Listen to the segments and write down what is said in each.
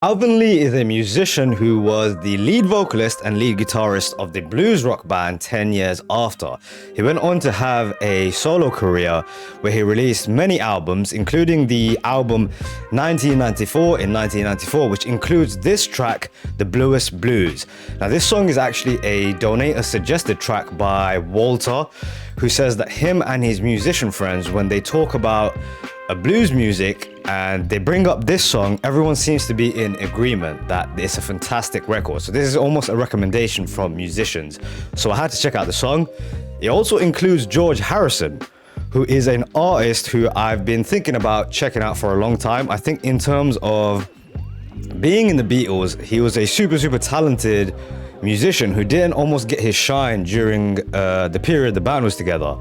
Alvin Lee is a musician who was the lead vocalist and lead guitarist of the blues rock band 10 years after. He went on to have a solo career where he released many albums, including the album 1994 in 1994, which includes this track, The Bluest Blues. Now, this song is actually a donator suggested track by Walter, who says that him and his musician friends, when they talk about blues music and they bring up this song, everyone seems to be in agreement that it's a fantastic record. So this is almost a recommendation from musicians. So I had to check out the song. It also includes George Harrison, who is an artist who I've been thinking about checking out for a long time. I think in terms of being in the Beatles, he was a super talented musician who didn't almost get his shine during the period the band was together,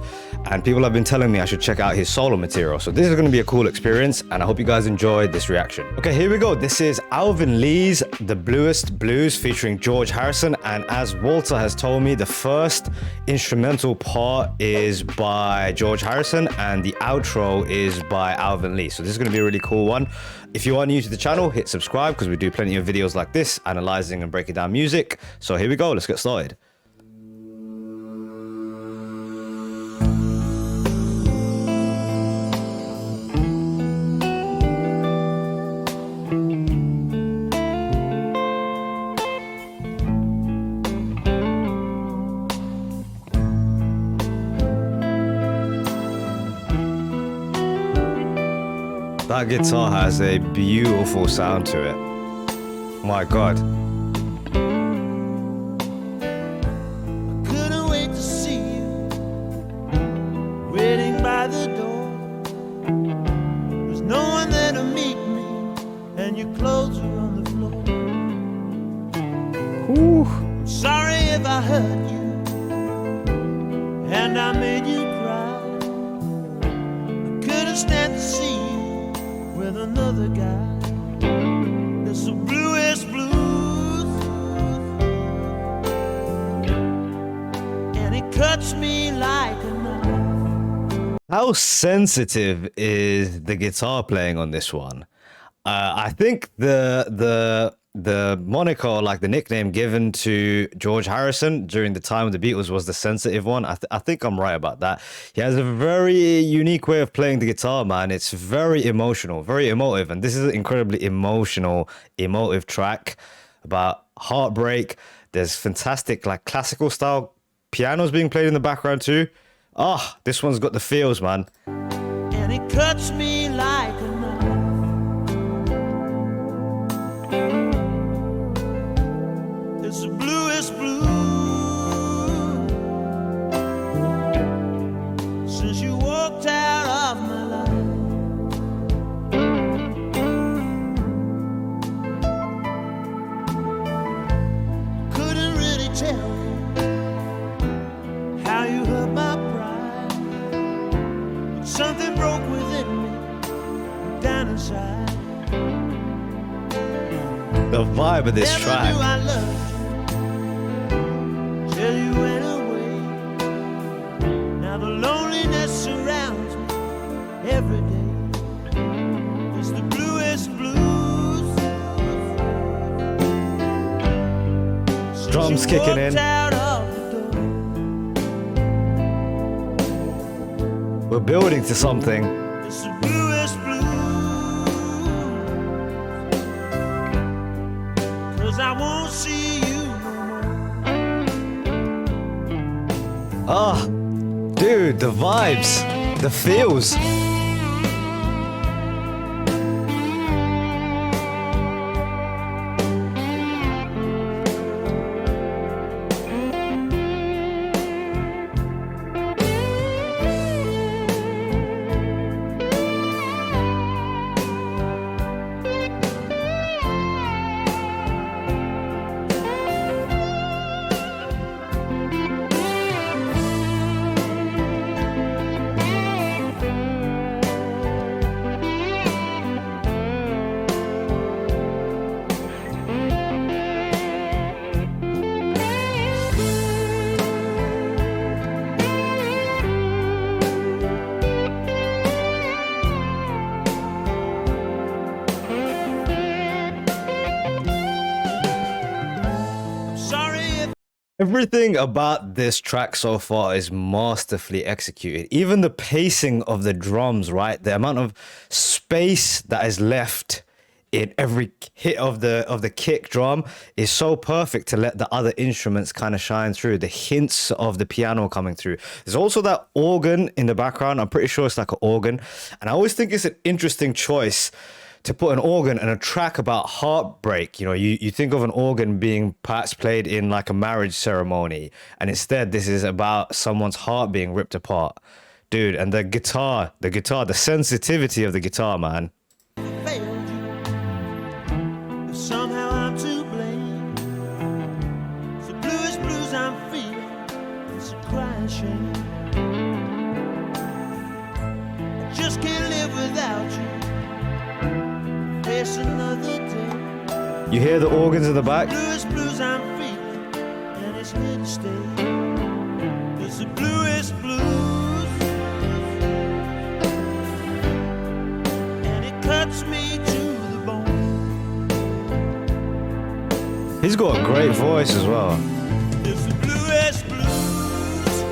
and people have been telling me I should check out his solo material. So this is going to be a cool experience, and I hope you guys enjoyed this reaction. Okay, here we go. This is Alvin Lee's The Bluest Blues featuring George Harrison, and as Walter has told me, the first instrumental part is by George Harrison and the outro is by Alvin Lee. So this is going to be a really cool one. If you are new to the channel, hit subscribe because we do plenty of videos like this, analyzing and breaking down music. So here we go, let's get started. That guitar has a beautiful sound to it. My God. Couldn't wait to see you waiting by the door. There's no one there to meet me, and your clothes are on the floor. Ooh. I'm sorry if I hurt you, and I made you cry. I couldn't stand to see you with another guy. It's the bluest blues, and it cuts me like a knife. How sensitive is the guitar playing on this one? I think the moniker, like the nickname given to George Harrison during the time of the Beatles, was the sensitive one. I think I'm right about that. He has a very unique way of playing the guitar, man. It's very emotional, very emotive, and this is an incredibly emotive track about heartbreak. There's fantastic, like, classical style pianos being played in the background too. This one's got the feels, man. And it cuts me like a knife. It's the bluest blue since you walked out of my life. Couldn't really tell how you hurt my pride, but something broke within me down inside. The vibe of this Never track. knew I loved you till you went away. Now the loneliness surrounds me every day. It's the bluest blues. Since Drums you kicking walked in. out of the door. We're building to something. It's the bluest blues. 'Cause I won't see you no more. Dude, the vibes, the feels. Everything about this track so far is masterfully executed. Even the pacing of the drums, right? The amount of space that is left in every hit of the kick drum is so perfect to let the other instruments kind of shine through. The hints of the piano coming through. There's also that organ in the background. I'm pretty sure it's like an organ. And I always think it's an interesting choice to put an organ in a track about heartbreak. You know, you think of an organ being perhaps played in like a marriage ceremony, and instead this is about someone's heart being ripped apart. Dude, and the guitar, the sensitivity of the guitar, man. Failed you. If somehow I'm to blame, it's the bluest blues I'm feeling. It's a crying shame. I just can't live without you. Face another day. You hear the organs in the back? Bluest blues I'm feeling, and it's here to stay. It's the bluest blues, and it cuts me to the bone. He's got a great voice as well. It's the bluest blues,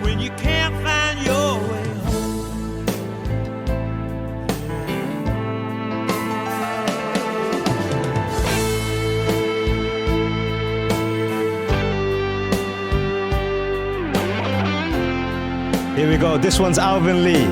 when you can't find your way. Here we go. This one's Alvin Lee.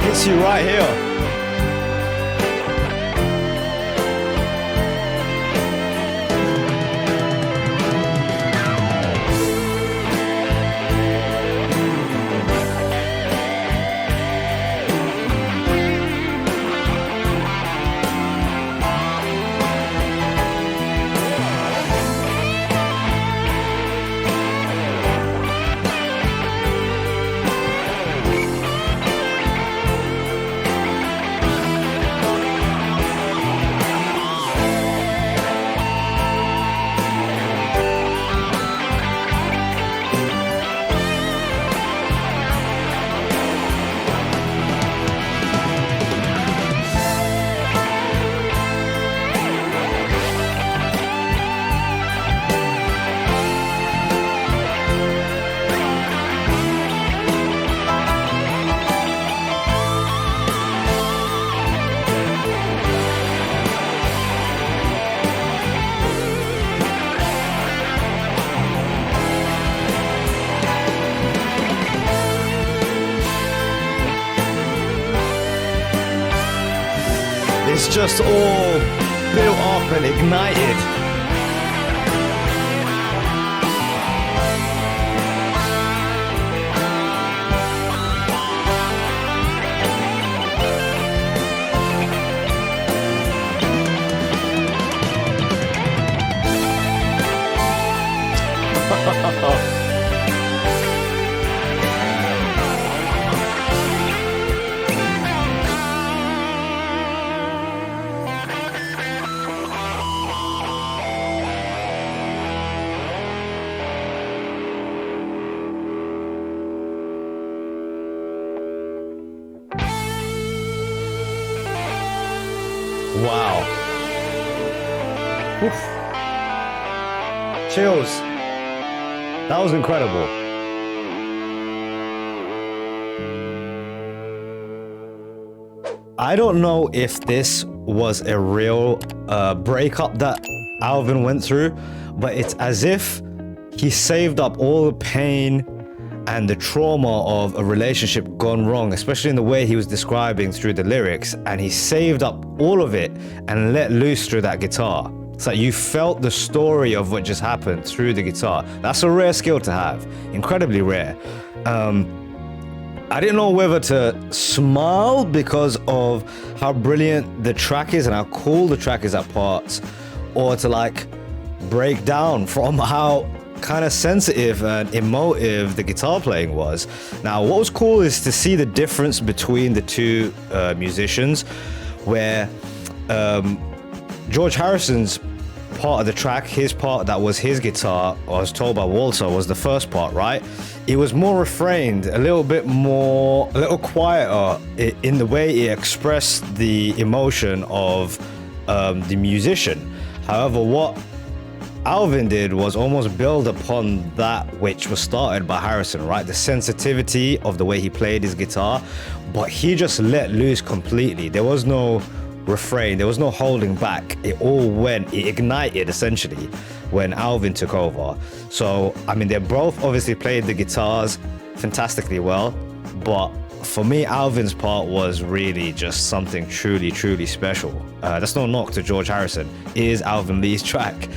Hits you right here. It's just all built up and ignited. Wow. Oof. Chills. That was incredible. I don't know if this was a real breakup that Alvin went through, but it's as if he saved up all the pain and the trauma of a relationship gone wrong, especially in the way he was describing through the lyrics, and he saved up all of it and let loose through that guitar. It's like you felt the story of what just happened through the guitar. That's a rare skill to have, incredibly rare. I didn't know whether to smile because of how brilliant the track is and how cool the track is at parts, or to like break down from how kind of sensitive and emotive the guitar playing was. Now, what was cool is to see the difference between the two musicians, where George Harrison's part of the track, his part that was his guitar, I was told by Walter, was the first part, right? It was more refrained, a little quieter in the way it expressed the emotion of the musician. However, what Alvin did was almost build upon that which was started by Harrison, right? The sensitivity of the way he played his guitar, but he just let loose completely. There was no refrain, there was no holding back. It all went, it ignited essentially when Alvin took over. So, I mean, they both obviously played the guitars fantastically well, but for me, Alvin's part was really just something truly, truly special. That's no knock to George Harrison. It is Alvin Lee's track.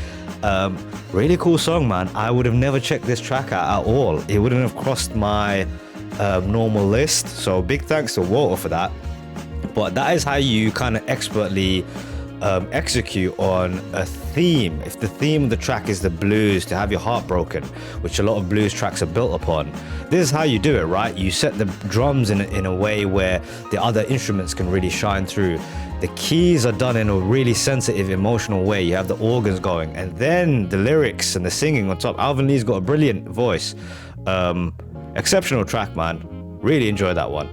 Really cool song, man. I would have never checked this track out at all. It wouldn't have crossed my normal list. So big thanks to Walter for that. But that is how you kind of expertly execute on a theme. If the theme of the track is the blues, to have your heart broken, which a lot of blues tracks are built upon, this is how you do it, right? You set the drums in a way where the other instruments can really shine through. The keys are done in a really sensitive, emotional way. You have the organs going, and then the lyrics and the singing on top. Alvin Lee's got a brilliant voice. Exceptional track, man. Really enjoyed that one.